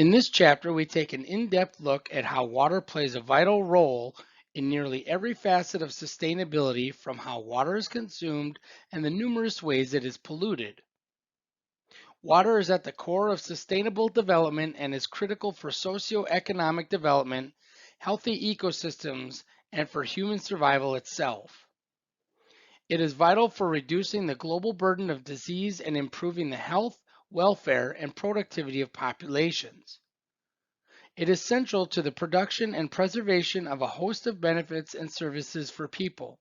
In this chapter, we take an in-depth look at how water plays a vital role in nearly every facet of sustainability, from how water is consumed and the numerous ways it is polluted. Water is at the core of sustainable development and is critical for socioeconomic development, healthy ecosystems, and for human survival itself. It is vital for reducing the global burden of disease and improving the health, welfare, and productivity of populations. It is central to the production and preservation of a host of benefits and services for people.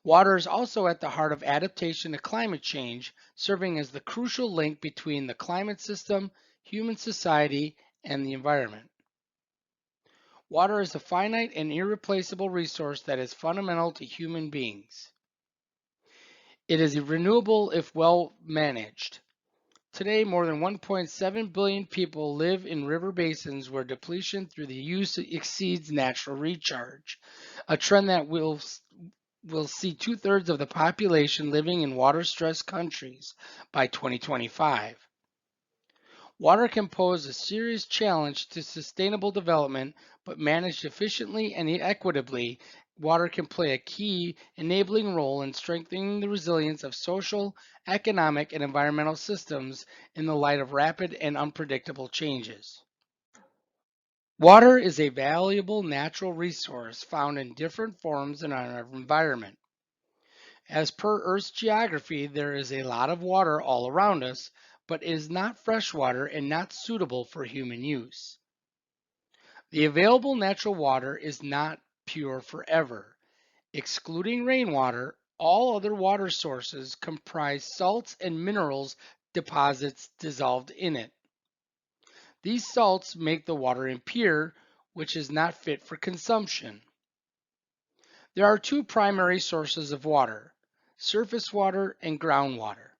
Water is also at the heart of adaptation to climate change, serving as the crucial link between the climate system, human society, and the environment. Water is a finite and irreplaceable resource that is fundamental to human beings. It is renewable if well managed. Today, more than 1.7 billion people live in river basins where depletion through the use exceeds natural recharge, a trend that will see two-thirds of the population living in water-stressed countries by 2025. Water can pose a serious challenge to sustainable development, but managed efficiently and equitably, water can play a key enabling role in strengthening the resilience of social, economic, and environmental systems in the light of rapid and unpredictable changes. Water is a valuable natural resource found in different forms in our environment. As per Earth's geography, there is a lot of water all around us, but it is not fresh water and not suitable for human use. The available natural water is not pure forever. Excluding rainwater, all other water sources comprise salts and minerals deposits dissolved in it. These salts make the water impure, which is not fit for consumption. There are two primary sources of water: surface water and groundwater.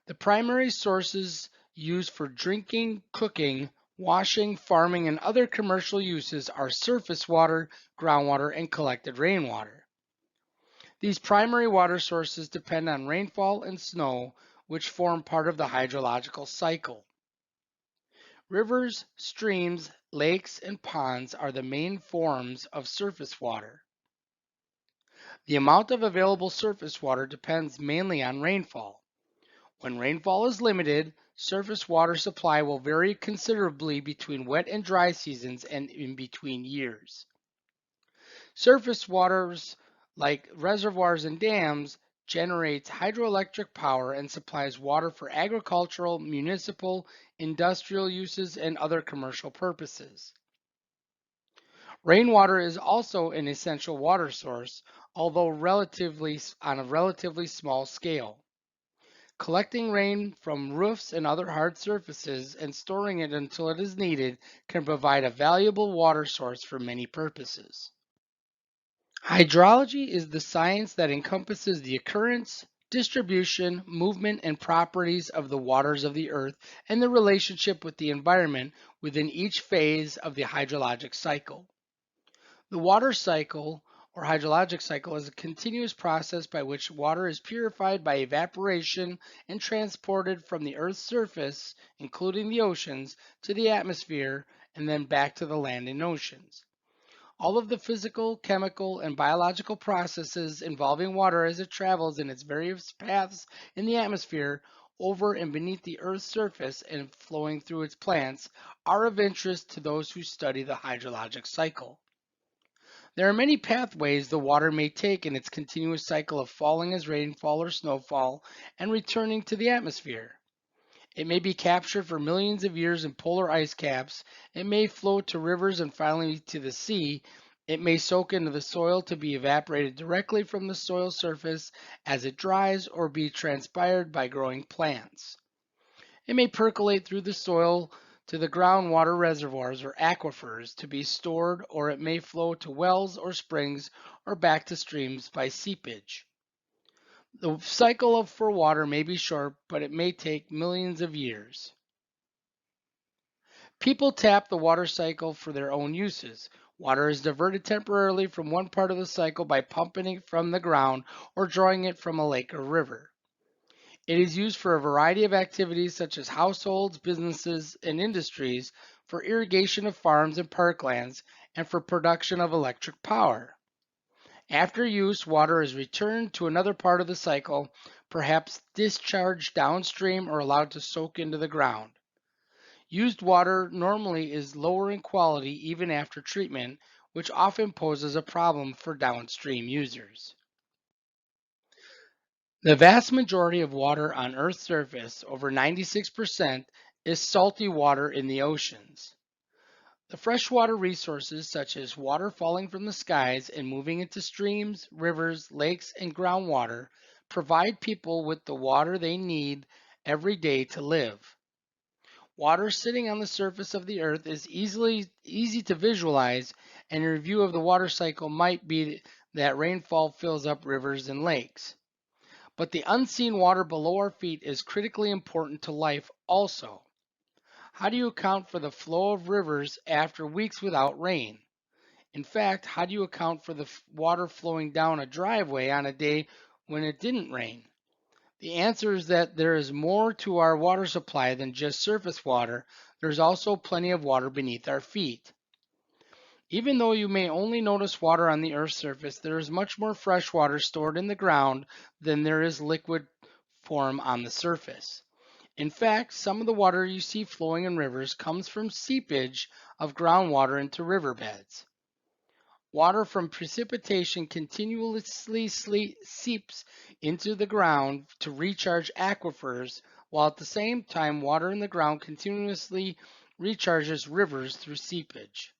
The primary sources used for drinking, cooking, washing, farming, and other commercial uses are surface water, groundwater, and collected rainwater. These primary water sources depend on rainfall and snow, which form part of the hydrological cycle. Rivers, streams, lakes, and ponds are the main forms of surface water. The amount of available surface water depends mainly on rainfall. When rainfall is limited, surface water supply will vary considerably between wet and dry seasons and in between years. Surface waters, like reservoirs and dams, generates hydroelectric power and supplies water for agricultural, municipal, industrial uses, and other commercial purposes. Rainwater is also an essential water source, although on a relatively small scale. Collecting rain from roofs and other hard surfaces and storing it until it is needed can provide a valuable water source for many purposes. Hydrology is the science that encompasses the occurrence, distribution, movement, and properties of the waters of the earth and the relationship with the environment within each phase of the hydrologic cycle. The water cycle or hydrologic cycle is a continuous process by which water is purified by evaporation and transported from the Earth's surface, including the oceans, to the atmosphere and then back to the land and oceans. All of the physical, chemical, and biological processes involving water as it travels in its various paths in the atmosphere, over and beneath the Earth's surface, and flowing through its plants are of interest to those who study the hydrologic cycle. There are many pathways the water may take in its continuous cycle of falling as rainfall or snowfall and returning to the atmosphere. It may be captured for millions of years in polar ice caps. It may float to rivers and finally to the sea. It may soak into the soil to be evaporated directly from the soil surface as it dries or be transpired by growing plants. It may percolate through the soil to the groundwater reservoirs or aquifers to be stored, or it may flow to wells or springs or back to streams by seepage. The cycle for water may be short, but it may take millions of years. People tap the water cycle for their own uses. Water is diverted temporarily from one part of the cycle by pumping it from the ground or drawing it from a lake or river. It is used for a variety of activities such as households, businesses, and industries, for irrigation of farms and parklands, and for production of electric power. After use, water is returned to another part of the cycle, perhaps discharged downstream or allowed to soak into the ground. Used water normally is lower in quality even after treatment, which often poses a problem for downstream users. The vast majority of water on Earth's surface, over 96%, is salty water in the oceans. The freshwater resources, such as water falling from the skies and moving into streams, rivers, lakes, and groundwater, provide people with the water they need every day to live. Water sitting on the surface of the earth is easy to visualize, and a review of the water cycle might be that rainfall fills up rivers and lakes. But the unseen water below our feet is critically important to life also. How do you account for the flow of rivers after weeks without rain? In fact, how do you account for the water flowing down a driveway on a day when it didn't rain? The answer is that there is more to our water supply than just surface water. There's also plenty of water beneath our feet. Even though you may only notice water on the Earth's surface, there is much more fresh water stored in the ground than there is liquid form on the surface. In fact, some of the water you see flowing in rivers comes from seepage of groundwater into riverbeds. Water from precipitation continuously seeps into the ground to recharge aquifers, while at the same time, water in the ground continuously recharges rivers through seepage.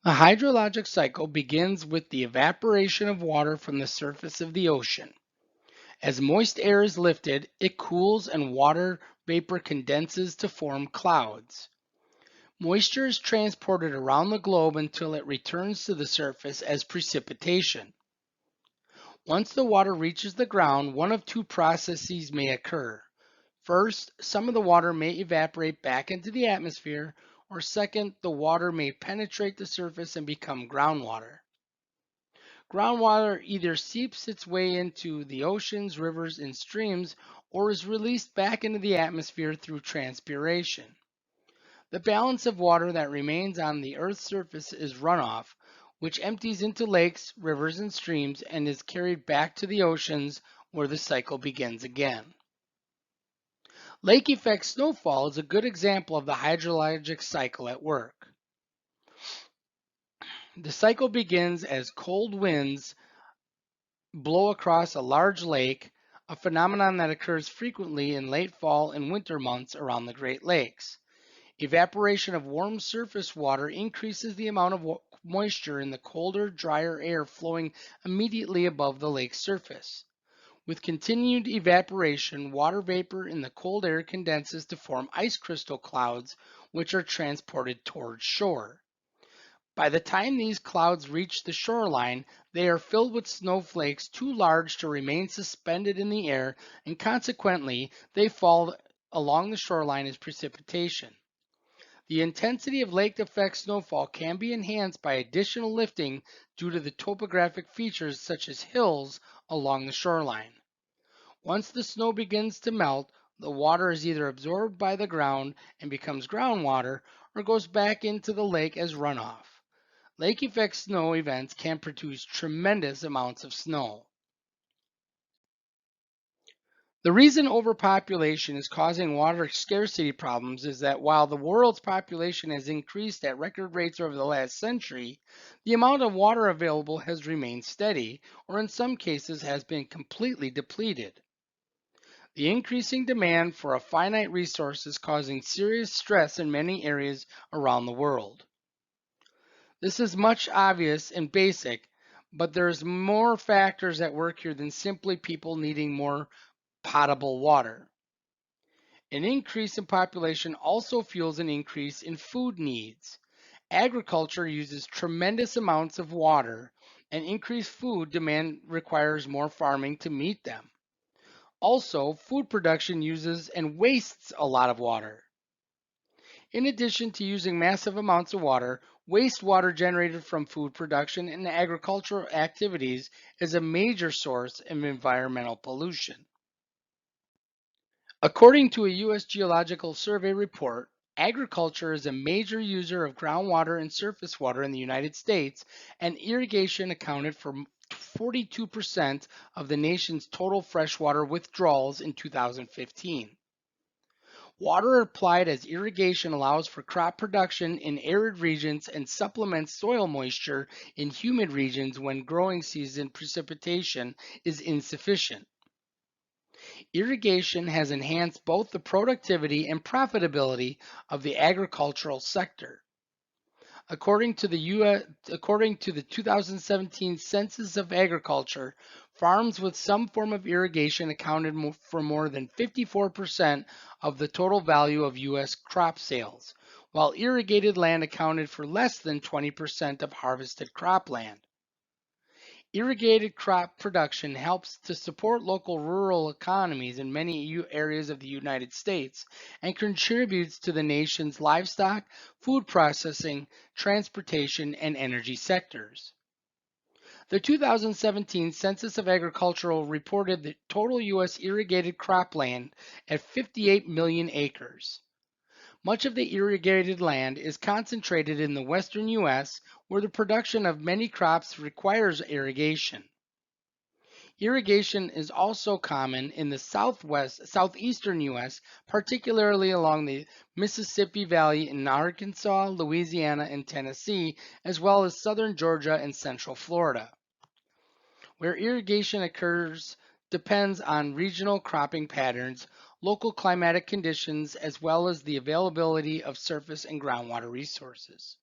The hydrologic cycle begins with the evaporation of water from the surface of the ocean. As moist air is lifted, it cools and water vapor condenses to form clouds. Moisture is transported around the globe until it returns to the surface as precipitation. Once the water reaches the ground, one of two processes may occur. First, some of the water may evaporate back into the atmosphere, or second, the water may penetrate the surface and become groundwater. Groundwater either seeps its way into the oceans, rivers, and streams, or is released back into the atmosphere through transpiration. The balance of water that remains on the Earth's surface is runoff, which empties into lakes, rivers, and streams and is carried back to the oceans where the cycle begins again. Lake effect snowfall is a good example of the hydrologic cycle at work. The cycle begins as cold winds blow across a large lake, a phenomenon that occurs frequently in late fall and winter months around the Great Lakes. Evaporation of warm surface water increases the amount of moisture in the colder, drier air flowing immediately above the lake's surface. With continued evaporation, water vapor in the cold air condenses to form ice crystal clouds, which are transported towards shore. By the time these clouds reach the shoreline, they are filled with snowflakes too large to remain suspended in the air, and consequently, they fall along the shoreline as precipitation. The intensity of lake effect snowfall can be enhanced by additional lifting due to the topographic features such as hills along the shoreline. Once the snow begins to melt, the water is either absorbed by the ground and becomes groundwater or goes back into the lake as runoff. Lake effect snow events can produce tremendous amounts of snow. The reason overpopulation is causing water scarcity problems is that while the world's population has increased at record rates over the last century, the amount of water available has remained steady, or in some cases has been completely depleted. The increasing demand for a finite resource is causing serious stress in many areas around the world. This is much obvious and basic, but there's more factors at work here than simply people needing more potable water. An increase in population also fuels an increase in food needs. Agriculture uses tremendous amounts of water, and increased food demand requires more farming to meet them. Also, food production uses and wastes a lot of water. In addition to using massive amounts of water, wastewater generated from food production and agricultural activities is a major source of environmental pollution. According to a U.S. Geological Survey report, agriculture is a major user of groundwater and surface water in the United States, and irrigation accounted for 42% of the nation's total freshwater withdrawals in 2015. Water applied as irrigation allows for crop production in arid regions and supplements soil moisture in humid regions when growing season precipitation is insufficient. Irrigation has enhanced both the productivity and profitability of the agricultural sector. According to the 2017 Census of Agriculture, farms with some form of irrigation accounted for more than 54% of the total value of U.S. crop sales, while irrigated land accounted for less than 20% of harvested cropland. Irrigated crop production helps to support local rural economies in many areas of the United States and contributes to the nation's livestock, food processing, transportation, and energy sectors. The 2017 Census of Agricultural reported the total U.S. irrigated cropland at 58 million acres. Much of the irrigated land is concentrated in the western U.S., where the production of many crops requires irrigation. Irrigation is also common in the southeastern U.S., particularly along the Mississippi Valley in Arkansas, Louisiana, and Tennessee, as well as southern Georgia and central Florida. Where irrigation occurs depends on regional cropping patterns, local climatic conditions, as well as the availability of surface and groundwater resources.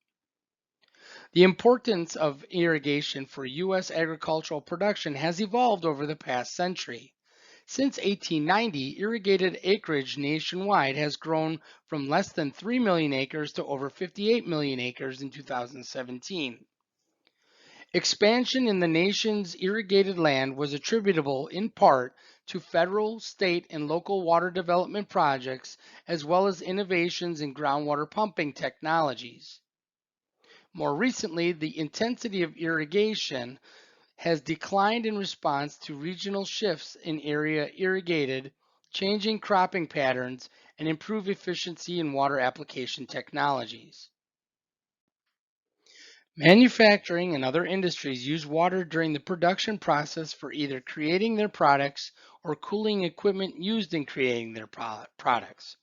The importance of irrigation for U.S. agricultural production has evolved over the past century. Since 1890, irrigated acreage nationwide has grown from less than 3 million acres to over 58 million acres in 2017. Expansion in the nation's irrigated land was attributable in part to federal, state, and local water development projects, as well as innovations in groundwater pumping technologies. More recently, the intensity of irrigation has declined in response to regional shifts in area irrigated, changing cropping patterns, and improved efficiency in water application technologies. Manufacturing and other industries use water during the production process for either creating their products or cooling equipment used in creating their products.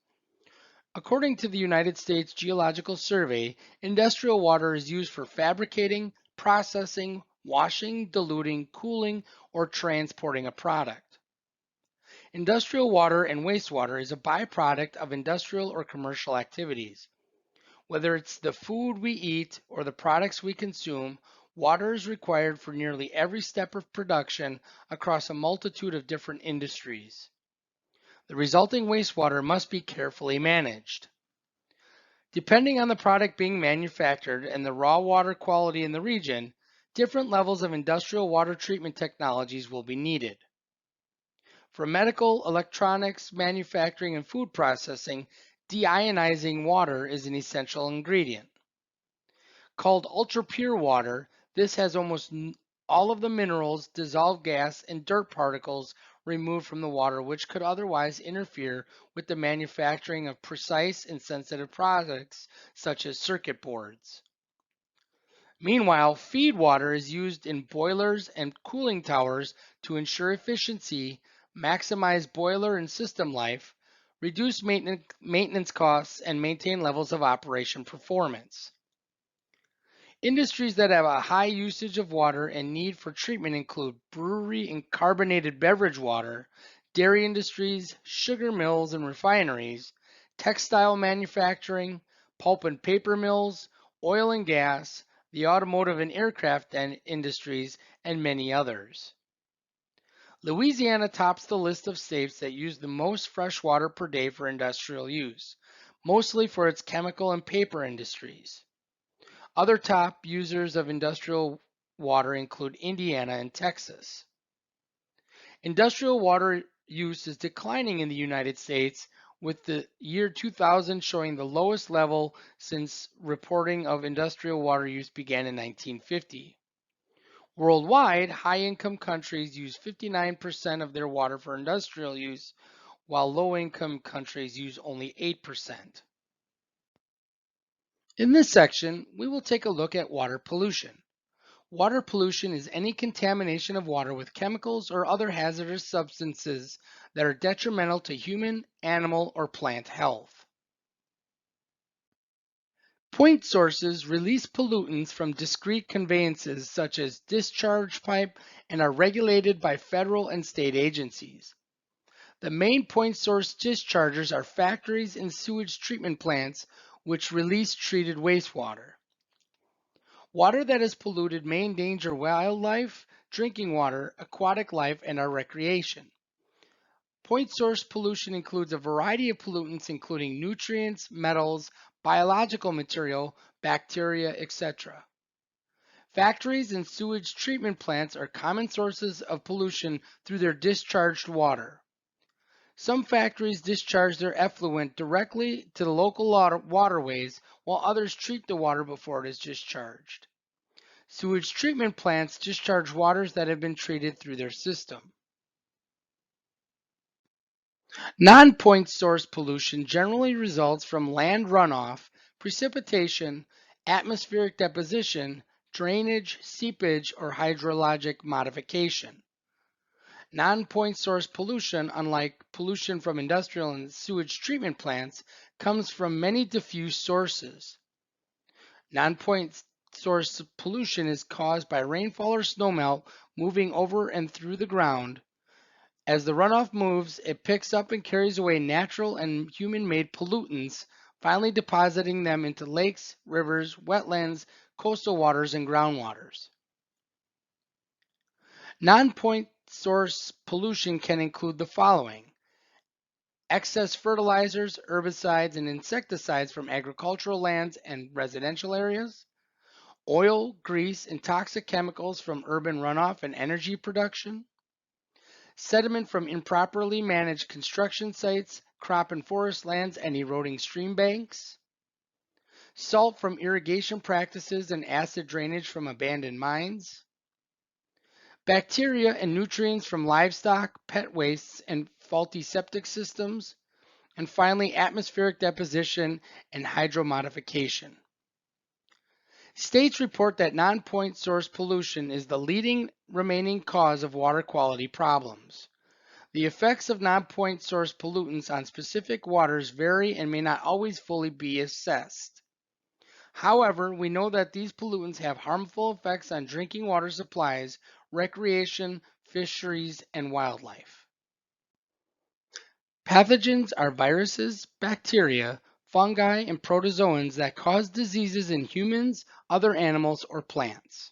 According to the United States Geological Survey, industrial water is used for fabricating, processing, washing, diluting, cooling, or transporting a product. Industrial water and wastewater is a byproduct of industrial or commercial activities. Whether it's the food we eat or the products we consume, water is required for nearly every step of production across a multitude of different industries. The resulting wastewater must be carefully managed. Depending on the product being manufactured and the raw water quality in the region, different levels of industrial water treatment technologies will be needed. For medical, electronics, manufacturing, and food processing, deionizing water is an essential ingredient. Called ultra-pure water, this has almost all of the minerals, dissolved gas, and dirt particles removed from the water, which could otherwise interfere with the manufacturing of precise and sensitive products such as circuit boards. Meanwhile, feed water is used in boilers and cooling towers to ensure efficiency, maximize boiler and system life, reduce maintenance costs, and maintain levels of operation performance. Industries that have a high usage of water and need for treatment include brewery and carbonated beverage water, dairy industries, sugar mills and refineries, textile manufacturing, pulp and paper mills, oil and gas, the automotive and aircraft industries, and many others. Louisiana tops the list of states that use the most fresh water per day for industrial use, mostly for its chemical and paper industries. Other top users of industrial water include Indiana and Texas. Industrial water use is declining in the United States, with the year 2000 showing the lowest level since reporting of industrial water use began in 1950. Worldwide, high-income countries use 59% of their water for industrial use, while low-income countries use only 8%. In this section, we will take a look at water pollution. Water pollution is any contamination of water with chemicals or other hazardous substances that are detrimental to human, animal, or plant health. Point sources release pollutants from discrete conveyances such as discharge pipe and are regulated by federal and state agencies. The main point source dischargers are factories and sewage treatment plants, which release treated wastewater. Water that is polluted may endanger wildlife, drinking water, aquatic life, and our recreation. Point source pollution includes a variety of pollutants, including nutrients, metals, biological material, bacteria, etc. Factories and sewage treatment plants are common sources of pollution through their discharged water. Some factories discharge their effluent directly to the local waterways, while others treat the water before it is discharged. Sewage treatment plants discharge waters that have been treated through their system. Non-point source pollution generally results from land runoff, precipitation, atmospheric deposition, drainage, seepage, or hydrologic modification. Non-point source pollution, unlike pollution from industrial and sewage treatment plants, comes from many diffuse sources. Non-point source pollution is caused by rainfall or snowmelt moving over and through the ground. As the runoff moves, it picks up and carries away natural and human-made pollutants, finally depositing them into lakes, rivers, wetlands, coastal waters, and groundwaters. Non-point source pollution can include the following: excess fertilizers, herbicides, and insecticides from agricultural lands and residential areas, oil, grease, and toxic chemicals from urban runoff and energy production, sediment from improperly managed construction sites, crop and forest lands, and eroding stream banks, salt from irrigation practices and acid drainage from abandoned mines, bacteria and nutrients from livestock, pet wastes, and faulty septic systems, and finally, atmospheric deposition and hydromodification. States report that non-point source pollution is the leading remaining cause of water quality problems. The effects of non-point source pollutants on specific waters vary and may not always fully be assessed. However, we know that these pollutants have harmful effects on drinking water supplies, recreation, fisheries, and wildlife. Pathogens are viruses, bacteria, fungi, and protozoans that cause diseases in humans, other animals, or plants.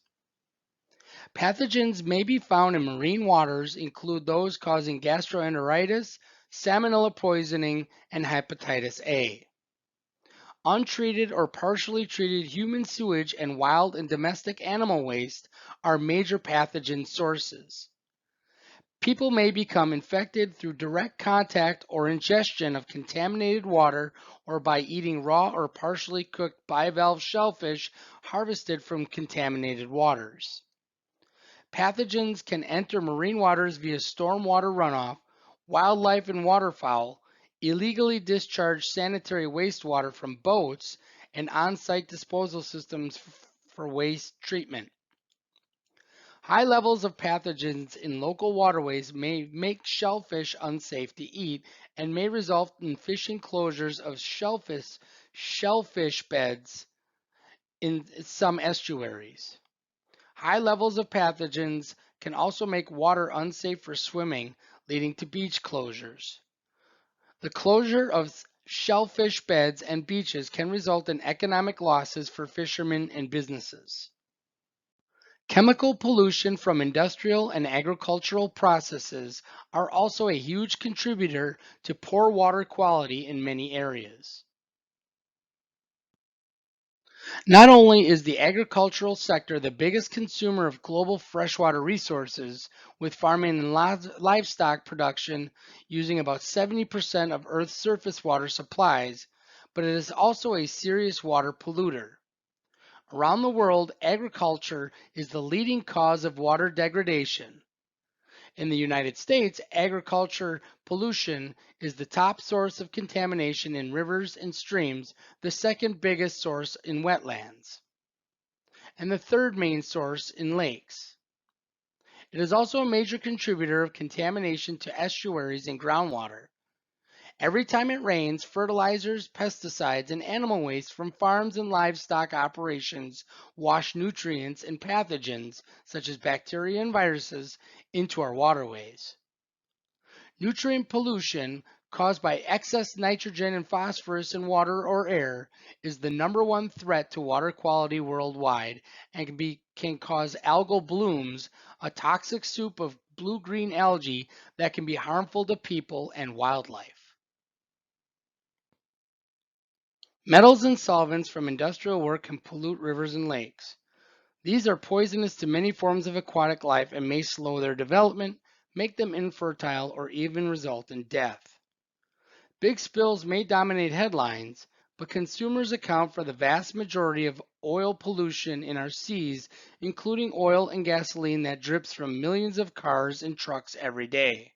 Pathogens may be found in marine waters, include those causing gastroenteritis, salmonella poisoning, and hepatitis A. Untreated or partially treated human sewage and wild and domestic animal waste are major pathogen sources. People may become infected through direct contact or ingestion of contaminated water or by eating raw or partially cooked bivalve shellfish harvested from contaminated waters. Pathogens can enter marine waters via stormwater runoff, wildlife and waterfowl, illegally discharged sanitary wastewater from boats, and on-site disposal systems for waste treatment. High levels of pathogens in local waterways may make shellfish unsafe to eat and may result in fishing closures of shellfish beds in some estuaries. High levels of pathogens can also make water unsafe for swimming, leading to beach closures. The closure of shellfish beds and beaches can result in economic losses for fishermen and businesses. Chemical pollution from industrial and agricultural processes are also a huge contributor to poor water quality in many areas. Not only is the agricultural sector the biggest consumer of global freshwater resources, with farming and livestock production using about 70% of Earth's surface water supplies, but it is also a serious water polluter. Around the world, agriculture is the leading cause of water degradation. In the United States, agriculture pollution is the top source of contamination in rivers and streams, the second biggest source in wetlands, and the third main source in lakes. It is also a major contributor of contamination to estuaries and groundwater. Every time it rains, fertilizers, pesticides, and animal waste from farms and livestock operations wash nutrients and pathogens, such as bacteria and viruses, into our waterways. Nutrient pollution caused by excess nitrogen and phosphorus in water or air is the number one threat to water quality worldwide and can cause algal blooms, a toxic soup of blue-green algae that can be harmful to people and wildlife. Metals and solvents from industrial work can pollute rivers and lakes. These are poisonous to many forms of aquatic life and may slow their development, make them infertile, or even result in death. Big spills may dominate headlines, but consumers account for the vast majority of oil pollution in our seas, including oil and gasoline that drips from millions of cars and trucks every day.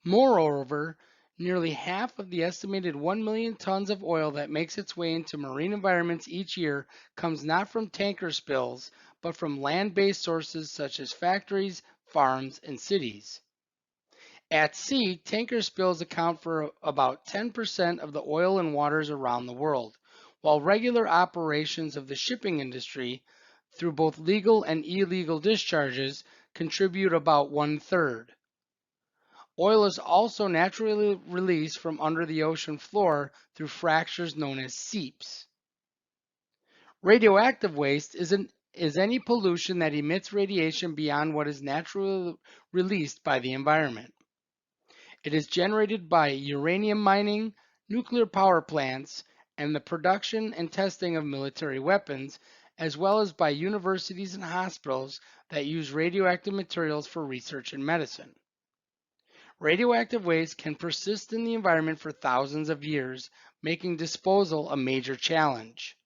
Moreover, nearly half of the estimated 1 million tons of oil that makes its way into marine environments each year comes not from tanker spills, but from land-based sources such as factories, farms, and cities. At sea, tanker spills account for about 10% of the oil and waters around the world, while regular operations of the shipping industry, through both legal and illegal discharges, contribute about one-third. Oil is also naturally released from under the ocean floor through fractures known as seeps. Radioactive waste is any pollution that emits radiation beyond what is naturally released by the environment. It is generated by uranium mining, nuclear power plants, and the production and testing of military weapons, as well as by universities and hospitals that use radioactive materials for research and medicine. Radioactive waste can persist in the environment for thousands of years, making disposal a major challenge.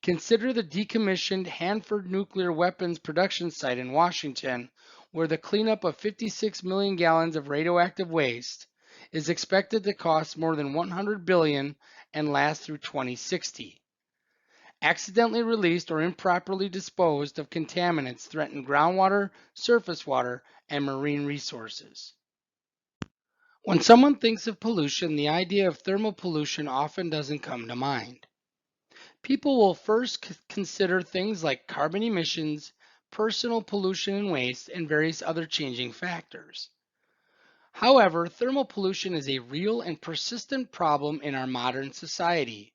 Consider the decommissioned Hanford Nuclear Weapons Production Site in Washington, where the cleanup of 56 million gallons of radioactive waste is expected to cost more than $100 billion and last through 2060. Accidentally released or improperly disposed of contaminants threaten groundwater, surface water, and marine resources. When someone thinks of pollution, the idea of thermal pollution often doesn't come to mind. People will first consider things like carbon emissions, personal pollution and waste, and various other changing factors. However, thermal pollution is a real and persistent problem in our modern society.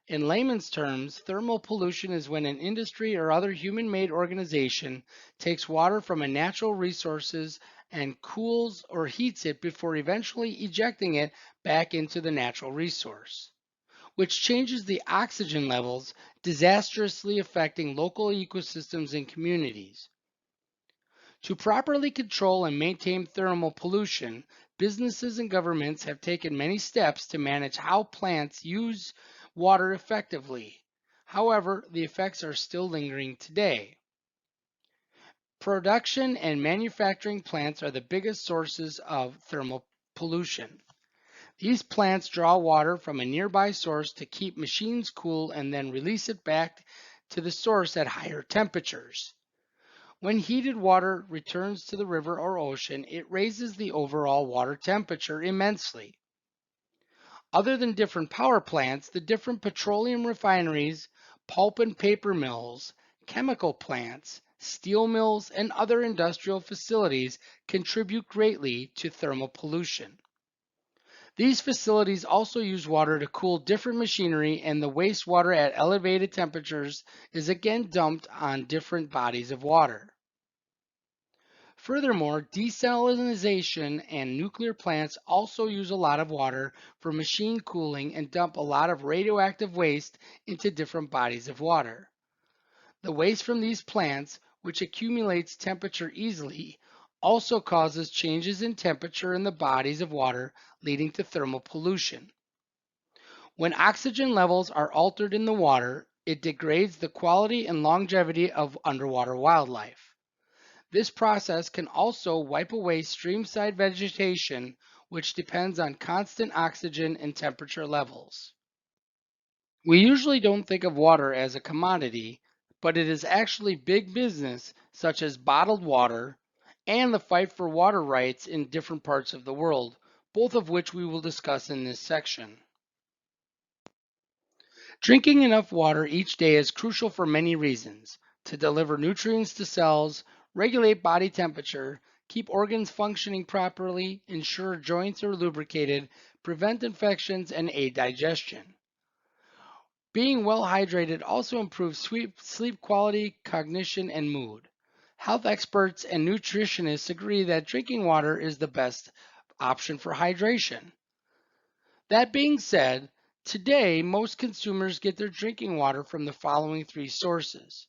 In layman's terms, thermal pollution is when an industry or other human-made organization takes water from a natural resources and cools or heats it before eventually ejecting it back into the natural resource, which changes the oxygen levels, disastrously affecting local ecosystems and communities. To properly control and maintain thermal pollution, businesses and governments have taken many steps to manage how plants use water effectively. However, the effects are still lingering today. Production and manufacturing plants are the biggest sources of thermal pollution. These plants draw water from a nearby source to keep machines cool and then release it back to the source at higher temperatures. When heated water returns to the river or ocean, it raises the overall water temperature immensely. Other than different power plants, the different petroleum refineries, pulp and paper mills, chemical plants, steel mills, and other industrial facilities contribute greatly to thermal pollution. These facilities also use water to cool different machinery, and the wastewater at elevated temperatures is again dumped on different bodies of water. Furthermore, desalination and nuclear plants also use a lot of water for machine cooling and dump a lot of radioactive waste into different bodies of water. The waste from these plants, which accumulates temperature easily, also causes changes in temperature in the bodies of water, leading to thermal pollution. When oxygen levels are altered in the water, it degrades the quality and longevity of underwater wildlife. This process can also wipe away streamside vegetation, which depends on constant oxygen and temperature levels. We usually don't think of water as a commodity, but it is actually big business, such as bottled water and the fight for water rights in different parts of the world, both of which we will discuss in this section. Drinking enough water each day is crucial for many reasons: to deliver nutrients to cells, regulate body temperature, keep organs functioning properly, ensure joints are lubricated, prevent infections, and aid digestion. Being well hydrated also improves sleep quality, cognition, and mood. Health experts and nutritionists agree that drinking water is the best option for hydration. That being said, today most consumers get their drinking water from the following three sources: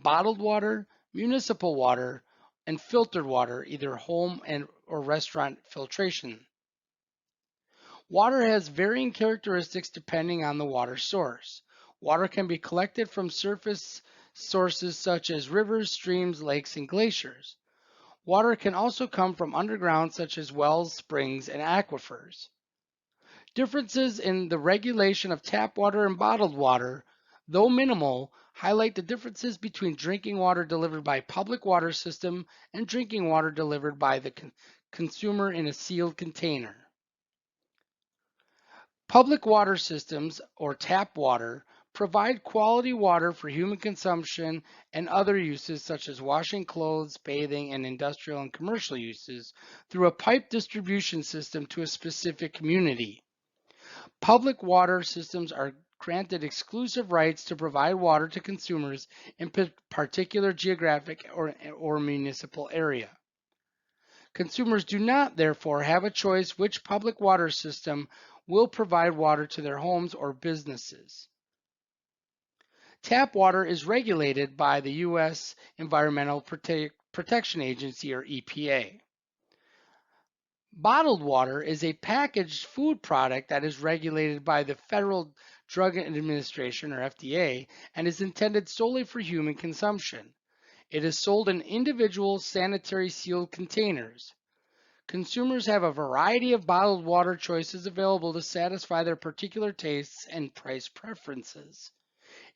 bottled water, municipal water, and filtered water, either home and or restaurant filtration. Water has varying characteristics depending on the water source. Water can be collected from surface sources such as rivers, streams, lakes, and glaciers. Water can also come from underground such as wells, springs, and aquifers. Differences in the regulation of tap water and bottled water, though minimal, highlight the differences between drinking water delivered by public water system and drinking water delivered by the consumer in a sealed container. Public water systems, or tap water, provide quality water for human consumption and other uses such as washing clothes, bathing, and industrial and commercial uses through a pipe distribution system to a specific community. Public water systems are granted exclusive rights to provide water to consumers in particular geographic or municipal area. Consumers do not, therefore, have a choice which public water system will provide water to their homes or businesses. Tap water is regulated by the U.S. Environmental Protection Agency, or EPA. Bottled water is a packaged food product that is regulated by the Federal Drug Administration, or FDA, and is intended solely for human consumption. It is sold in individual sanitary sealed containers. Consumers have a variety of bottled water choices available to satisfy their particular tastes and price preferences.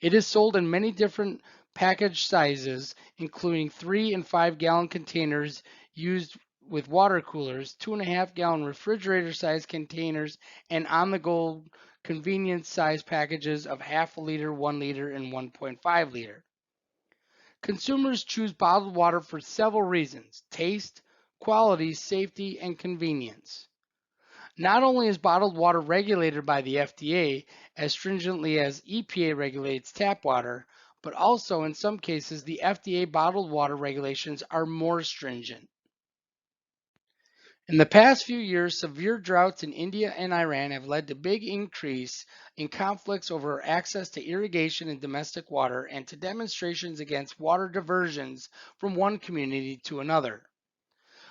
It is sold in many different package sizes, including 3 and 5 gallon containers used with water coolers, 2.5 gallon refrigerator sized containers, and on the go convenience sized packages of half a liter, 1 liter, and 1.5 liter. Consumers choose bottled water for several reasons: taste, quality, safety, and convenience. Not only is bottled water regulated by the FDA as stringently as EPA regulates tap water, but also in some cases the FDA bottled water regulations are more stringent. In the past few years, severe droughts in India and Iran have led to big increase in conflicts over access to irrigation and domestic water and to demonstrations against water diversions from one community to another.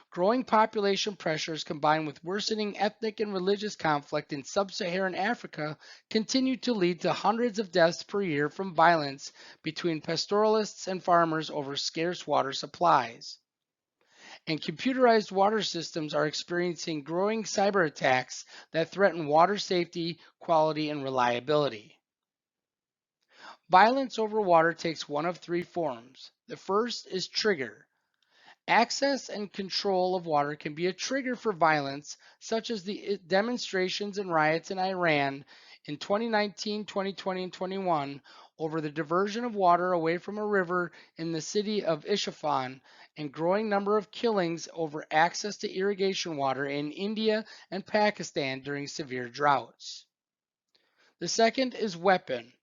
Growing population pressures combined with worsening ethnic and religious conflict in sub-Saharan Africa continue to lead to hundreds of deaths per year from violence between pastoralists and farmers over scarce water supplies. And computerized water systems are experiencing growing cyber attacks that threaten water safety, quality, and reliability. Violence over water takes one of three forms. The first is trigger. Access and control of water can be a trigger for violence, such as the demonstrations and riots in Iran in 2019, 2020, and 21 over the diversion of water away from a river in the city of Isfahan, and growing number of killings over access to irrigation water in India and Pakistan during severe droughts. The second is weapon.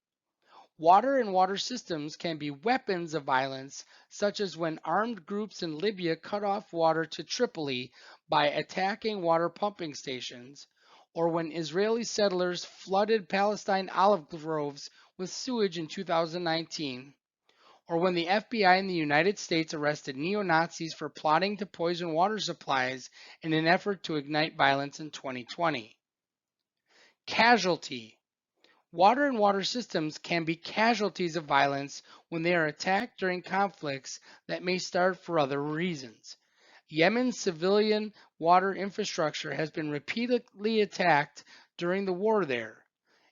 Water and water systems can be weapons of violence, such as when armed groups in Libya cut off water to Tripoli by attacking water pumping stations, or when Israeli settlers flooded Palestine olive groves with sewage in 2019, or when the FBI in the United States arrested neo-Nazis for plotting to poison water supplies in an effort to ignite violence in 2020. Casualty. Water and water systems can be casualties of violence when they are attacked during conflicts that may start for other reasons. Yemen's civilian water infrastructure has been repeatedly attacked during the war there.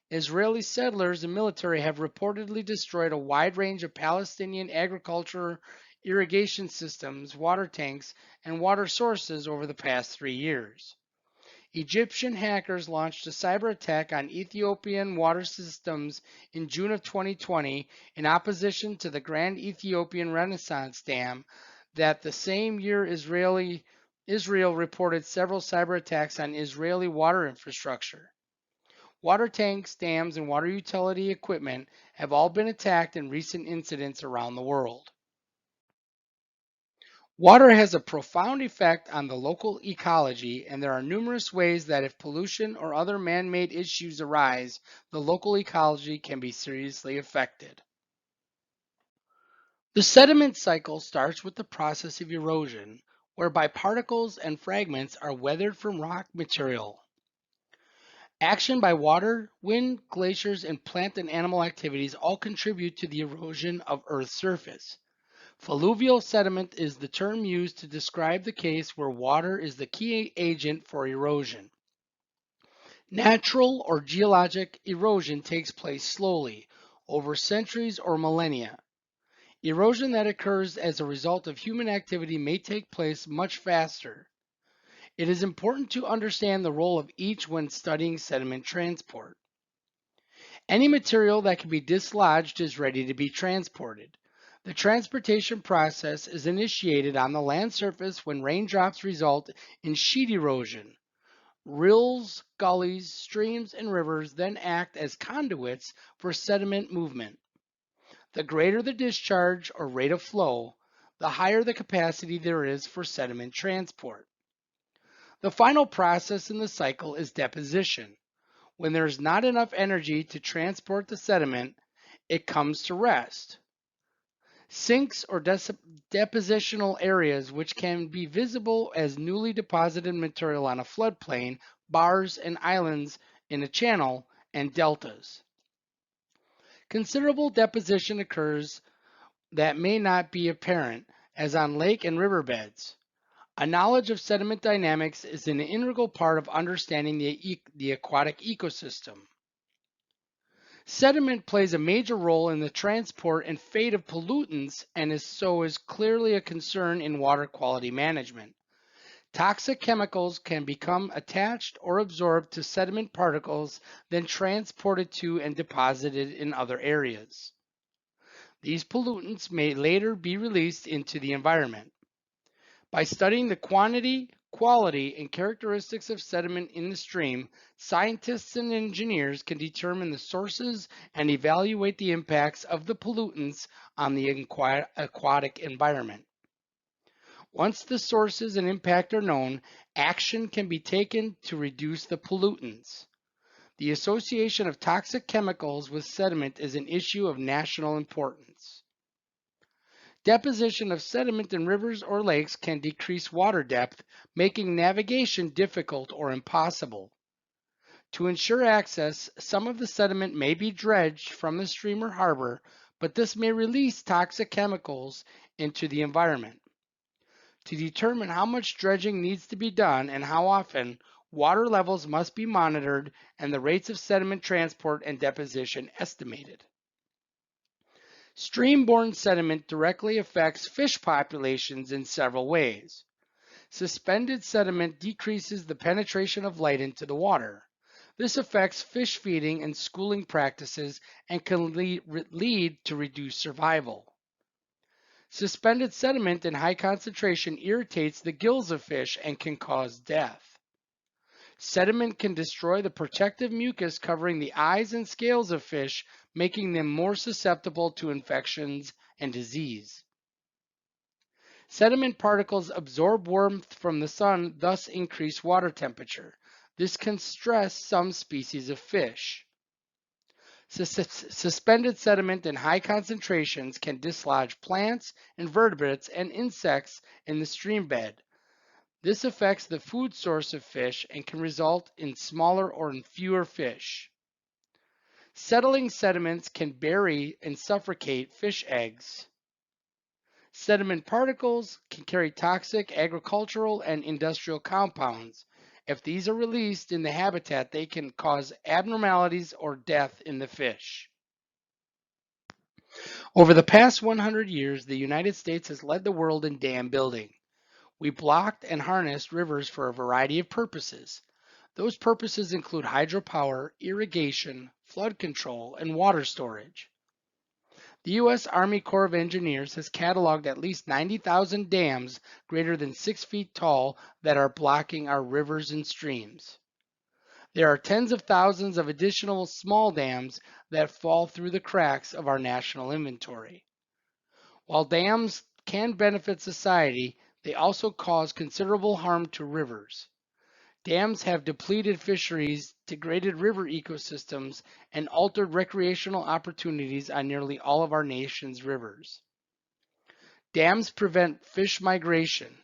Israeli settlers and military have reportedly destroyed a wide range of Palestinian agriculture, irrigation systems, water tanks, and water sources over the past 3 years. Egyptian hackers launched a cyber attack on Ethiopian water systems in June of 2020 in opposition to the Grand Ethiopian Renaissance Dam that the same year Israel reported several cyber attacks on Israeli water infrastructure. Water tanks, dams, and water utility equipment have all been attacked in recent incidents around the world. Water has a profound effect on the local ecology, and there are numerous ways that if pollution or other man-made issues arise, the local ecology can be seriously affected. The sediment cycle starts with the process of erosion, whereby particles and fragments are weathered from rock material. Action by water, wind, glaciers, and plant and animal activities all contribute to the erosion of Earth's surface. Fluvial sediment is the term used to describe the case where water is the key agent for erosion. Natural or geologic erosion takes place slowly, over centuries or millennia. Erosion that occurs as a result of human activity may take place much faster. It is important to understand the role of each when studying sediment transport. Any material that can be dislodged is ready to be transported. The transportation process is initiated on the land surface when raindrops result in sheet erosion. Rills, gullies, streams, and rivers then act as conduits for sediment movement. The greater the discharge or rate of flow, the higher the capacity there is for sediment transport. The final process in the cycle is deposition. When there is not enough energy to transport the sediment, it comes to rest. Sinks or depositional areas which can be visible as newly deposited material on a floodplain, bars and islands in a channel, and deltas. Considerable deposition occurs that may not be apparent, as on lake and riverbeds. A knowledge of sediment dynamics is an integral part of understanding the aquatic ecosystem. Sediment plays a major role in the transport and fate of pollutants and is clearly a concern in water quality management. Toxic chemicals can become attached or absorbed to sediment particles, then transported to and deposited in other areas. These pollutants may later be released into the environment. By studying the quantity, quality, and characteristics of sediment in the stream, scientists and engineers can determine the sources and evaluate the impacts of the pollutants on the aquatic environment. Once the sources and impact are known, action can be taken to reduce the pollutants. The association of toxic chemicals with sediment is an issue of national importance. Deposition of sediment in rivers or lakes can decrease water depth, making navigation difficult or impossible. To ensure access, some of the sediment may be dredged from the stream or harbor, but this may release toxic chemicals into the environment. To determine how much dredging needs to be done and how often, water levels must be monitored and the rates of sediment transport and deposition estimated. Stream-borne sediment directly affects fish populations in several ways. Suspended sediment decreases the penetration of light into the water. This affects fish feeding and schooling practices and can lead to reduced survival. Suspended sediment in high concentration irritates the gills of fish and can cause death. Sediment can destroy the protective mucus covering the eyes and scales of fish, making them more susceptible to infections and disease. Sediment particles absorb warmth from the sun, thus increase water temperature. This can stress some species of fish. Suspended sediment in high concentrations can dislodge plants, invertebrates, and insects in the stream bed. This affects the food source of fish and can result in smaller or in fewer fish. Settling sediments can bury and suffocate fish eggs. Sediment particles can carry toxic agricultural and industrial compounds. If these are released in the habitat, they can cause abnormalities or death in the fish. Over the past 100 years, the United States has led the world in dam building. We blocked and harnessed rivers for a variety of purposes. Those purposes include hydropower, irrigation, flood control, and water storage. The U.S. Army Corps of Engineers has cataloged at least 90,000 dams greater than 6 feet tall that are blocking our rivers and streams. There are tens of thousands of additional small dams that fall through the cracks of our national inventory. While dams can benefit society, they also cause considerable harm to rivers. Dams have depleted fisheries, degraded river ecosystems, and altered recreational opportunities on nearly all of our nation's rivers. Dams prevent fish migration.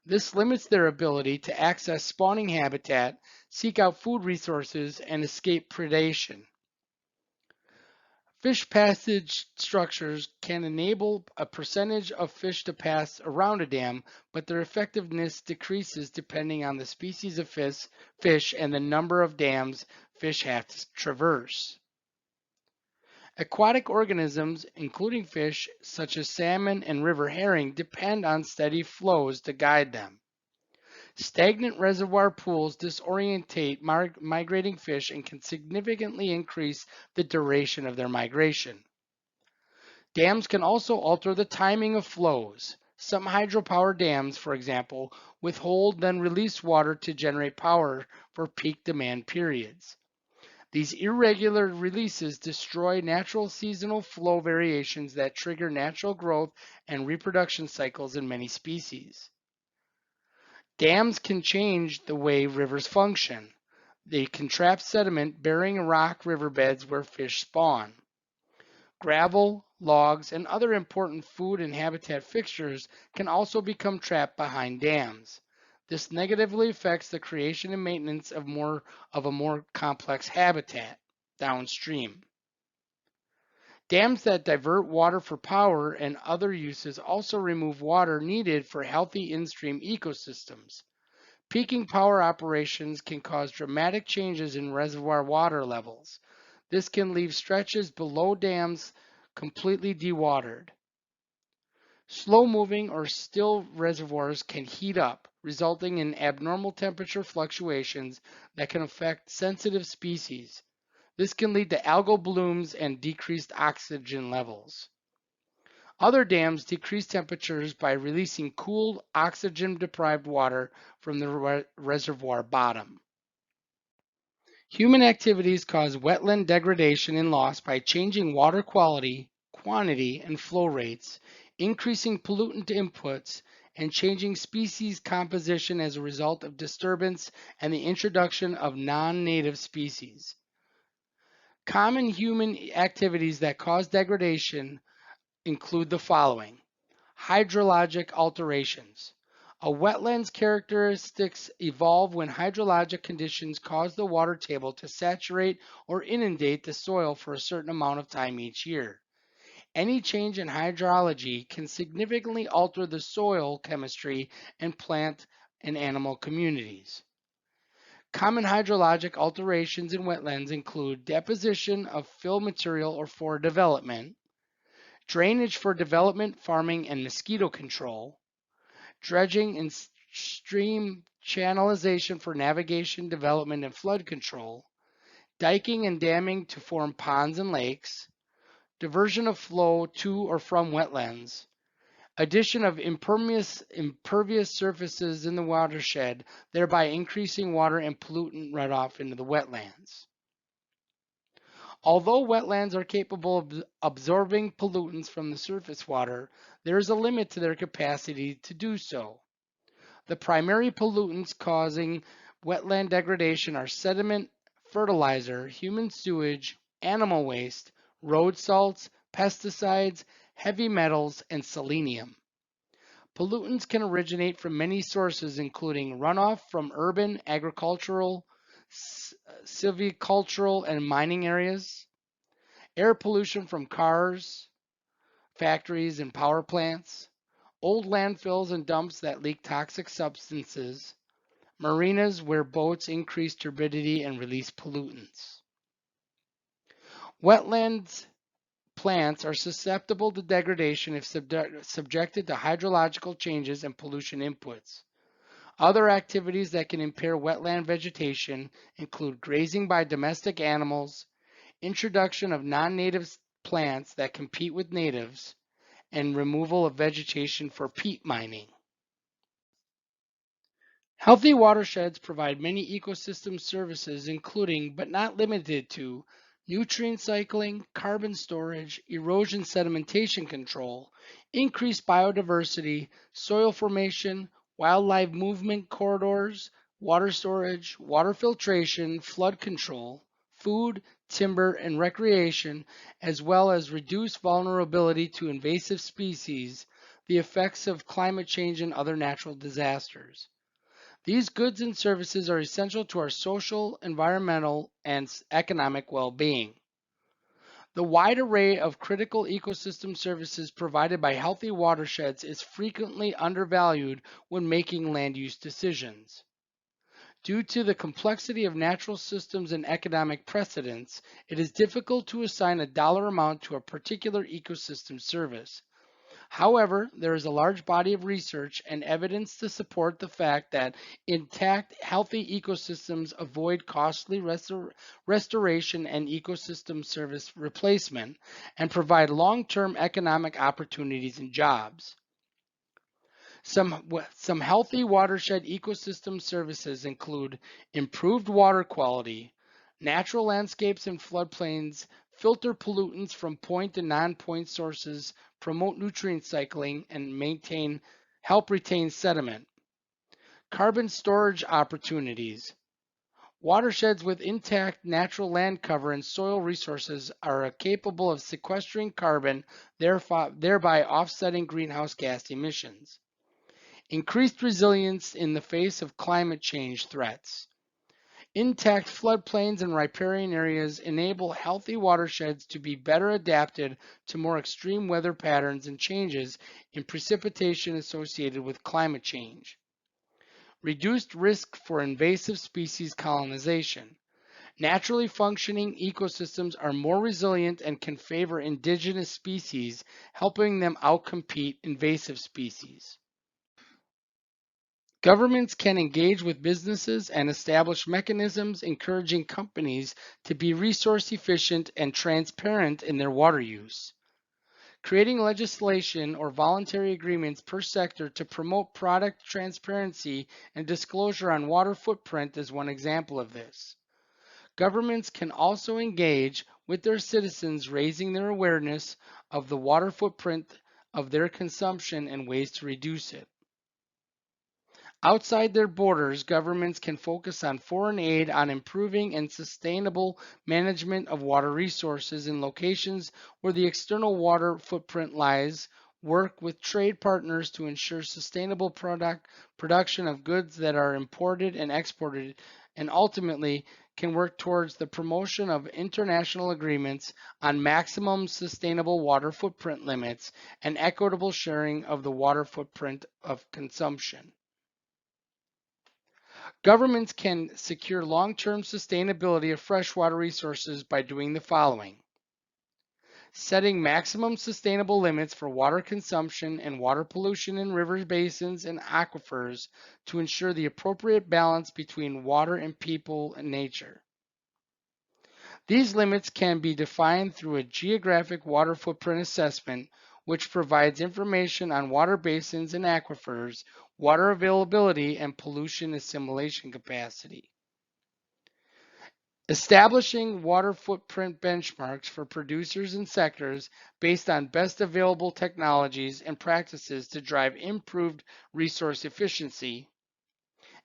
This limits their ability to access spawning habitat, seek out food resources, and escape predation. Fish passage structures can enable a percentage of fish to pass around a dam, but their effectiveness decreases depending on the species of fish and the number of dams fish have to traverse. Aquatic organisms, including fish such as salmon and river herring, depend on steady flows to guide them. Stagnant reservoir pools disorientate migrating fish and can significantly increase the duration of their migration. Dams can also alter the timing of flows. Some hydropower dams, for example, withhold then release water to generate power for peak demand periods. These irregular releases destroy natural seasonal flow variations that trigger natural growth and reproduction cycles in many species. Dams can change the way rivers function. They can trap sediment, burying rock riverbeds where fish spawn. Gravel, logs, and other important food and habitat fixtures can also become trapped behind dams. This negatively affects the creation and maintenance of a more complex habitat downstream. Dams that divert water for power and other uses also remove water needed for healthy in-stream ecosystems. Peaking power operations can cause dramatic changes in reservoir water levels. This can leave stretches below dams completely dewatered. Slow moving or still reservoirs can heat up, resulting in abnormal temperature fluctuations that can affect sensitive species. This can lead to algal blooms and decreased oxygen levels. Other dams decrease temperatures by releasing cool, oxygen-deprived water from the reservoir bottom. Human activities cause wetland degradation and loss by changing water quality, quantity, and flow rates, increasing pollutant inputs, and changing species composition as a result of disturbance and the introduction of non-native species. Common human activities that cause degradation include the following: hydrologic alterations. A wetland's characteristics evolve when hydrologic conditions cause the water table to saturate or inundate the soil for a certain amount of time each year. Any change in hydrology can significantly alter the soil chemistry and plant and animal communities. Common hydrologic alterations in wetlands include deposition of fill material or for development, drainage for development, farming, and mosquito control, dredging and stream channelization for navigation, development, and flood control, diking and damming to form ponds and lakes, diversion of flow to or from wetlands, addition of impervious surfaces in the watershed, thereby increasing water and pollutant runoff into the wetlands. Although wetlands are capable of absorbing pollutants from the surface water, there is a limit to their capacity to do so. The primary pollutants causing wetland degradation are sediment, fertilizer, human sewage, animal waste, road salts, pesticides, heavy metals, and selenium. Pollutants can originate from many sources, including runoff from urban, agricultural, silvicultural, and mining areas, air pollution from cars, factories, and power plants, old landfills and dumps that leak toxic substances, marinas where boats increase turbidity and release pollutants. Wetlands plants are susceptible to degradation if subjected to hydrological changes and pollution inputs. Other activities that can impair wetland vegetation include grazing by domestic animals, introduction of non-native plants that compete with natives, and removal of vegetation for peat mining. Healthy watersheds provide many ecosystem services, including but not limited to nutrient cycling, carbon storage, erosion sedimentation control, increased biodiversity, soil formation, wildlife movement corridors, water storage, water filtration, flood control, food, timber, and recreation, as well as reduced vulnerability to invasive species, the effects of climate change, and other natural disasters. These goods and services are essential to our social, environmental, and economic well-being. The wide array of critical ecosystem services provided by healthy watersheds is frequently undervalued when making land use decisions. Due to the complexity of natural systems and economic precedents, it is difficult to assign a dollar amount to a particular ecosystem service. However, there is a large body of research and evidence to support the fact that intact, healthy ecosystems avoid costly restoration and ecosystem service replacement and provide long-term economic opportunities and jobs. Some healthy watershed ecosystem services include improved water quality, natural landscapes and floodplains, filter pollutants from point and non-point sources, promote nutrient cycling, and help retain sediment. Carbon storage opportunities. Watersheds with intact natural land cover and soil resources are capable of sequestering carbon, thereby offsetting greenhouse gas emissions. Increased resilience in the face of climate change threats. Intact floodplains and riparian areas enable healthy watersheds to be better adapted to more extreme weather patterns and changes in precipitation associated with climate change. Reduced risk for invasive species colonization. Naturally functioning ecosystems are more resilient and can favor indigenous species, helping them outcompete invasive species. Governments can engage with businesses and establish mechanisms encouraging companies to be resource efficient and transparent in their water use. Creating legislation or voluntary agreements per sector to promote product transparency and disclosure on water footprint is one example of this. Governments can also engage with their citizens, raising their awareness of the water footprint of their consumption and ways to reduce it. Outside their borders, governments can focus on foreign aid on improving and sustainable management of water resources in locations where the external water footprint lies, work with trade partners to ensure sustainable production of goods that are imported and exported, and ultimately can work towards the promotion of international agreements on maximum sustainable water footprint limits and equitable sharing of the water footprint of consumption. Governments can secure long-term sustainability of freshwater resources by doing the following: setting maximum sustainable limits for water consumption and water pollution in river basins and aquifers to ensure the appropriate balance between water and people and nature. These limits can be defined through a geographic water footprint assessment, which provides information on water basins and aquifers, water availability, and pollution assimilation capacity. Establishing water footprint benchmarks for producers and sectors based on best available technologies and practices to drive improved resource efficiency.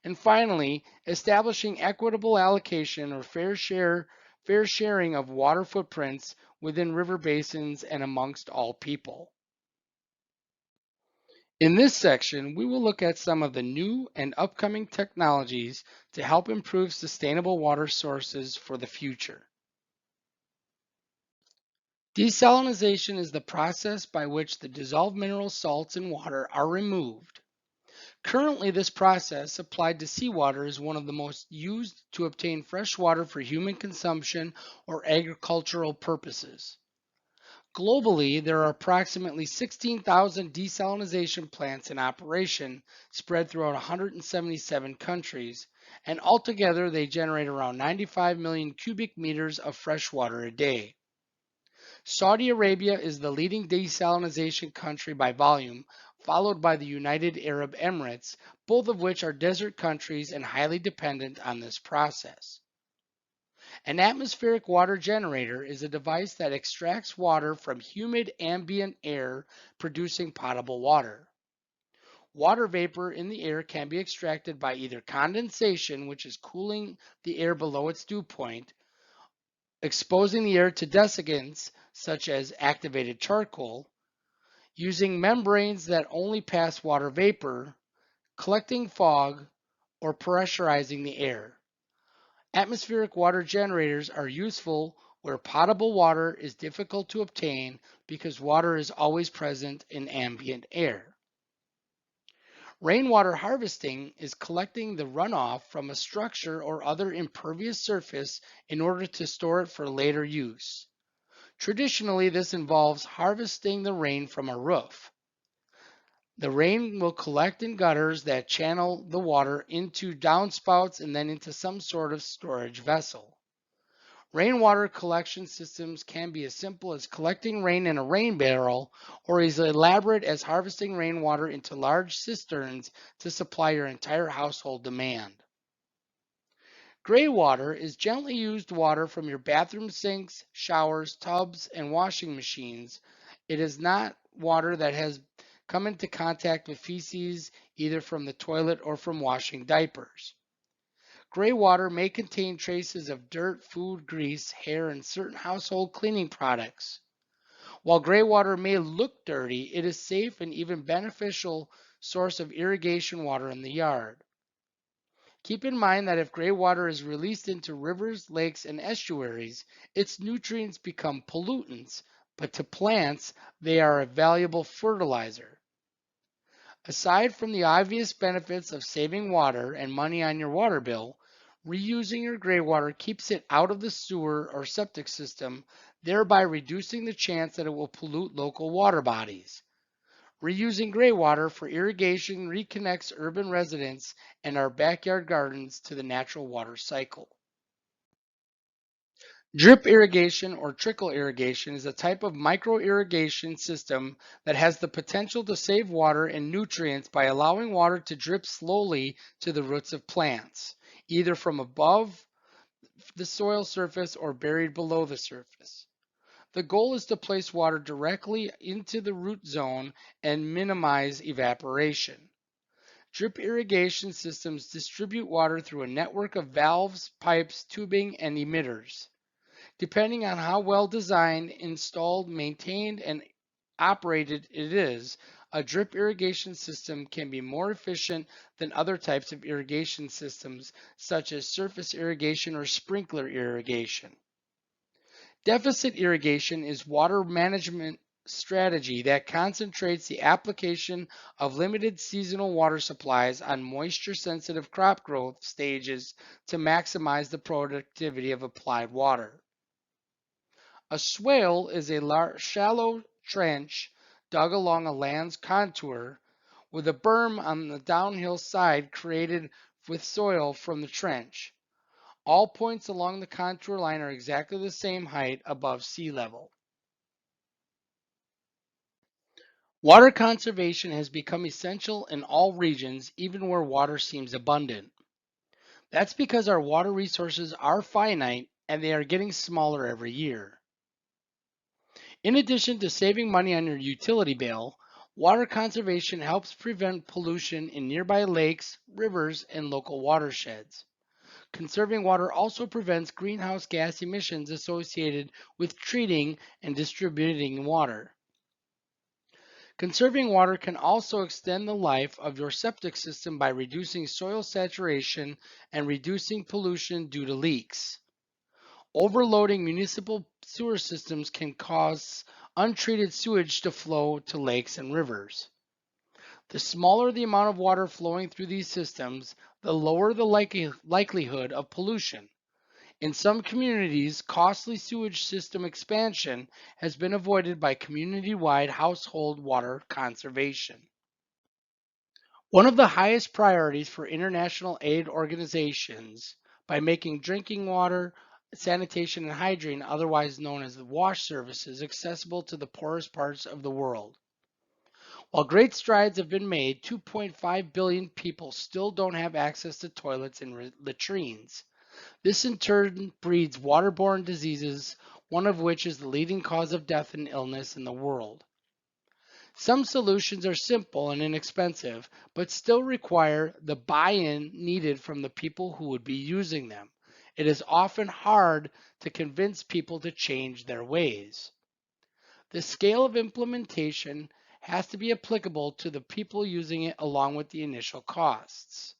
And finally, establishing equitable allocation or fair sharing of water footprints within river basins and amongst all people. In this section, we will look at some of the new and upcoming technologies to help improve sustainable water sources for the future. Desalinization is the process by which the dissolved mineral salts in water are removed. Currently, this process, applied to seawater, is one of the most used to obtain fresh water for human consumption or agricultural purposes. Globally, there are approximately 16,000 desalination plants in operation spread throughout 177 countries, and altogether they generate around 95 million cubic meters of fresh water a day. Saudi Arabia is the leading desalination country by volume, followed by the United Arab Emirates, both of which are desert countries and highly dependent on this process. An atmospheric water generator is a device that extracts water from humid ambient air, producing potable water. Water vapor in the air can be extracted by either condensation, which is cooling the air below its dew point, exposing the air to desiccants such as activated charcoal, using membranes that only pass water vapor, collecting fog, or pressurizing the air. Atmospheric water generators are useful where potable water is difficult to obtain because water is always present in ambient air. Rainwater harvesting is collecting the runoff from a structure or other impervious surface in order to store it for later use. Traditionally, this involves harvesting the rain from a roof. The rain will collect in gutters that channel the water into downspouts and then into some sort of storage vessel. Rainwater collection systems can be as simple as collecting rain in a rain barrel or as elaborate as harvesting rainwater into large cisterns to supply your entire household demand. Gray water is gently used water from your bathroom sinks, showers, tubs, and washing machines. It is not water that has come into contact with feces either from the toilet or from washing diapers. Gray water may contain traces of dirt, food, grease, hair, and certain household cleaning products. While gray water may look dirty, it is safe and even beneficial source of irrigation water in the yard. Keep in mind that if gray water is released into rivers, lakes, and estuaries, its nutrients become pollutants, but to plants, they are a valuable fertilizer. Aside from the obvious benefits of saving water and money on your water bill, reusing your gray water keeps it out of the sewer or septic system, thereby reducing the chance that it will pollute local water bodies. Reusing gray water for irrigation reconnects urban residents and our backyard gardens to the natural water cycle. Drip irrigation or trickle irrigation is a type of micro irrigation system that has the potential to save water and nutrients by allowing water to drip slowly to the roots of plants, either from above the soil surface or buried below the surface. The goal is to place water directly into the root zone and minimize evaporation. Drip irrigation systems distribute water through a network of valves, pipes, tubing, and emitters. Depending on how well designed, installed, maintained, and operated it is, a drip irrigation system can be more efficient than other types of irrigation systems, such as surface irrigation or sprinkler irrigation. Deficit irrigation is water management strategy that concentrates the application of limited seasonal water supplies on moisture-sensitive crop growth stages to maximize the productivity of applied water. A swale is a shallow trench dug along a land's contour with a berm on the downhill side created with soil from the trench. All points along the contour line are exactly the same height above sea level. Water conservation has become essential in all regions, even where water seems abundant. That's because our water resources are finite and they are getting smaller every year. In addition to saving money on your utility bill, water conservation helps prevent pollution in nearby lakes, rivers, and local watersheds. Conserving water also prevents greenhouse gas emissions associated with treating and distributing water. Conserving water can also extend the life of your septic system by reducing soil saturation and reducing pollution due to leaks. Overloading municipal sewer systems can cause untreated sewage to flow to lakes and rivers. The smaller the amount of water flowing through these systems, the lower the likelihood of pollution. In some communities, costly sewage system expansion has been avoided by community-wide household water conservation. One of the highest priorities for international aid organizations by making drinking water, sanitation, and hygiene, otherwise known as the WASH services, accessible to the poorest parts of the world. While great strides have been made, 2.5 billion people still don't have access to toilets and latrines. This in turn breeds waterborne diseases, one of which is the leading cause of death and illness in the world. Some solutions are simple and inexpensive, but still require the buy-in needed from the people who would be using them. It is often hard to convince people to change their ways. The scale of implementation has to be applicable to the people using it along with the initial costs.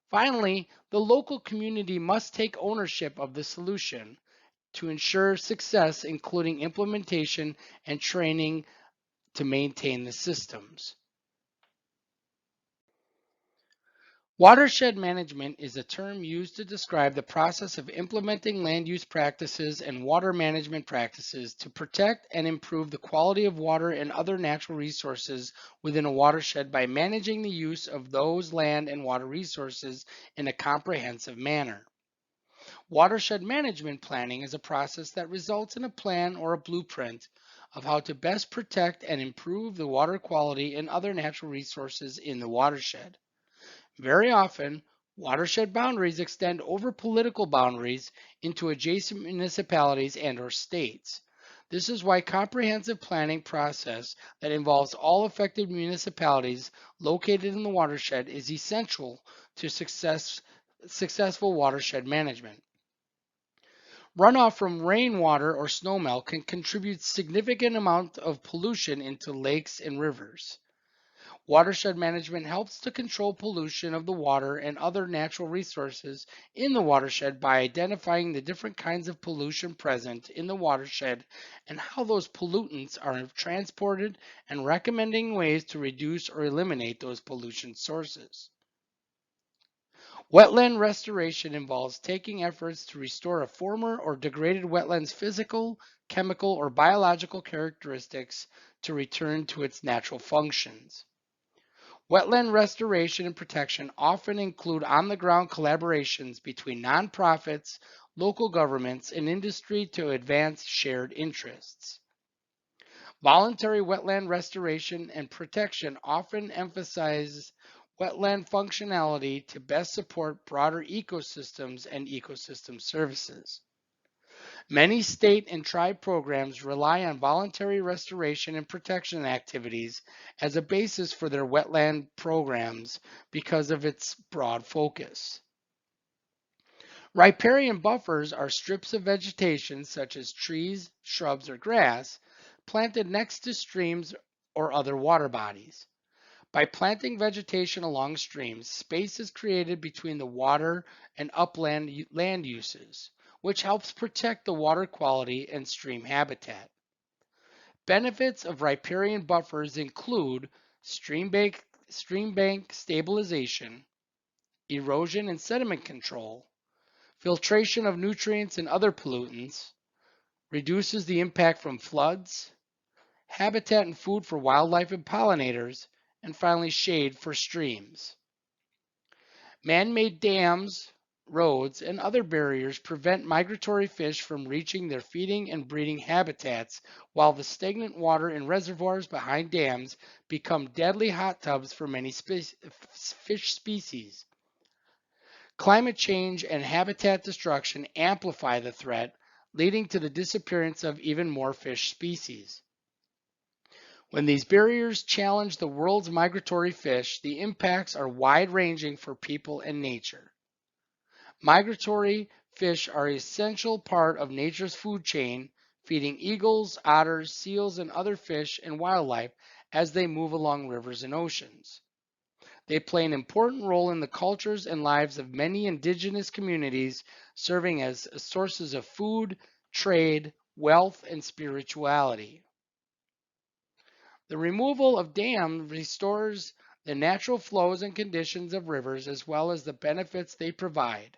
Finally, the local community must take ownership of the solution to ensure success, including implementation and training to maintain the systems. Watershed management is a term used to describe the process of implementing land use practices and water management practices to protect and improve the quality of water and other natural resources within a watershed by managing the use of those land and water resources in a comprehensive manner. Watershed management planning is a process that results in a plan or a blueprint of how to best protect and improve the water quality and other natural resources in the watershed. Very often, watershed boundaries extend over political boundaries into adjacent municipalities and/or states. This is why comprehensive planning process that involves all affected municipalities located in the watershed is essential to successful watershed management. Runoff from rainwater or snowmelt can contribute significant amount of pollution into lakes and rivers. Watershed management helps to control pollution of the water and other natural resources in the watershed by identifying the different kinds of pollution present in the watershed and how those pollutants are transported and recommending ways to reduce or eliminate those pollution sources. Wetland restoration involves taking efforts to restore a former or degraded wetland's physical, chemical, or biological characteristics to return to its natural functions. Wetland restoration and protection often include on-the-ground collaborations between nonprofits, local governments, and industry to advance shared interests. Voluntary wetland restoration and protection often emphasize wetland functionality to best support broader ecosystems and ecosystem services. Many state and tribe programs rely on voluntary restoration and protection activities as a basis for their wetland programs because of its broad focus. Riparian buffers are strips of vegetation such as trees, shrubs, or grass planted next to streams or other water bodies. By planting vegetation along streams, space is created between the water and upland land uses, which helps protect the water quality and stream habitat. Benefits of riparian buffers include stream bank stabilization, erosion and sediment control, filtration of nutrients and other pollutants, reduces the impact from floods, habitat and food for wildlife and pollinators, and finally shade for streams. Man-made dams, roads, and other barriers prevent migratory fish from reaching their feeding and breeding habitats, while the stagnant water in reservoirs behind dams become deadly hot tubs for many fish species. Climate change and habitat destruction amplify the threat, leading to the disappearance of even more fish species. When these barriers challenge the world's migratory fish, the impacts are wide-ranging for people and nature. Migratory fish are an essential part of nature's food chain, feeding eagles, otters, seals, and other fish and wildlife as they move along rivers and oceans. They play an important role in the cultures and lives of many indigenous communities, serving as sources of food, trade, wealth, and spirituality. The removal of dams restores the natural flows and conditions of rivers as well as the benefits they provide.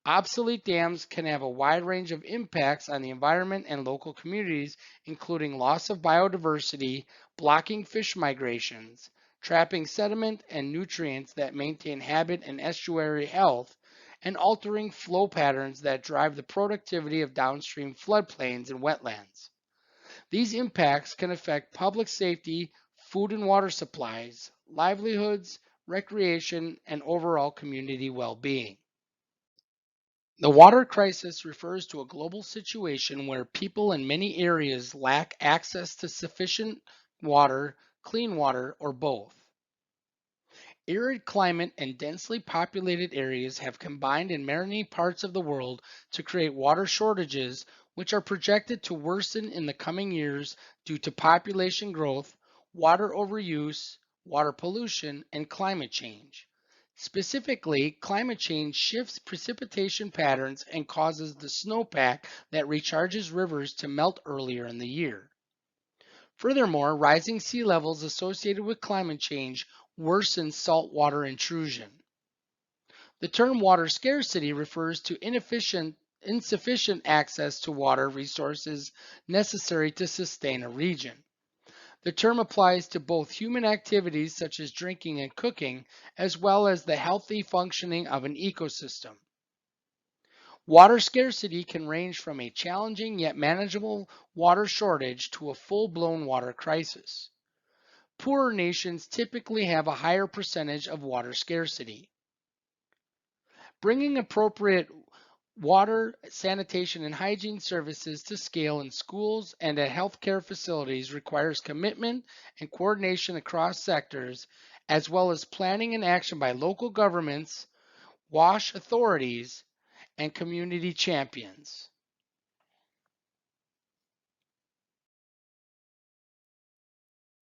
Obsolete dams can have a wide range of impacts on the environment and local communities, including loss of biodiversity, blocking fish migrations, trapping sediment and nutrients that maintain habit and estuary health, and altering flow patterns that drive the productivity of downstream floodplains and wetlands. These impacts can affect public safety, food and water supplies, livelihoods, recreation, and overall community well being. The water crisis refers to a global situation where people in many areas lack access to sufficient water, clean water, or both. Arid climate and densely populated areas have combined in many parts of the world to create water shortages, which are projected to worsen in the coming years due to population growth, water overuse, water pollution, and climate change. Specifically, climate change shifts precipitation patterns and causes the snowpack that recharges rivers to melt earlier in the year. Furthermore, rising sea levels associated with climate change worsen saltwater intrusion. The term water scarcity refers to insufficient access to water resources necessary to sustain a region. The term applies to both human activities such as drinking and cooking, as well as the healthy functioning of an ecosystem. Water scarcity can range from a challenging yet manageable water shortage to a full-blown water crisis. Poorer nations typically have a higher percentage of water scarcity. Bringing appropriate water, sanitation, and hygiene services to scale in schools and at healthcare facilities requires commitment and coordination across sectors, as well as planning and action by local governments, WASH authorities, and community champions.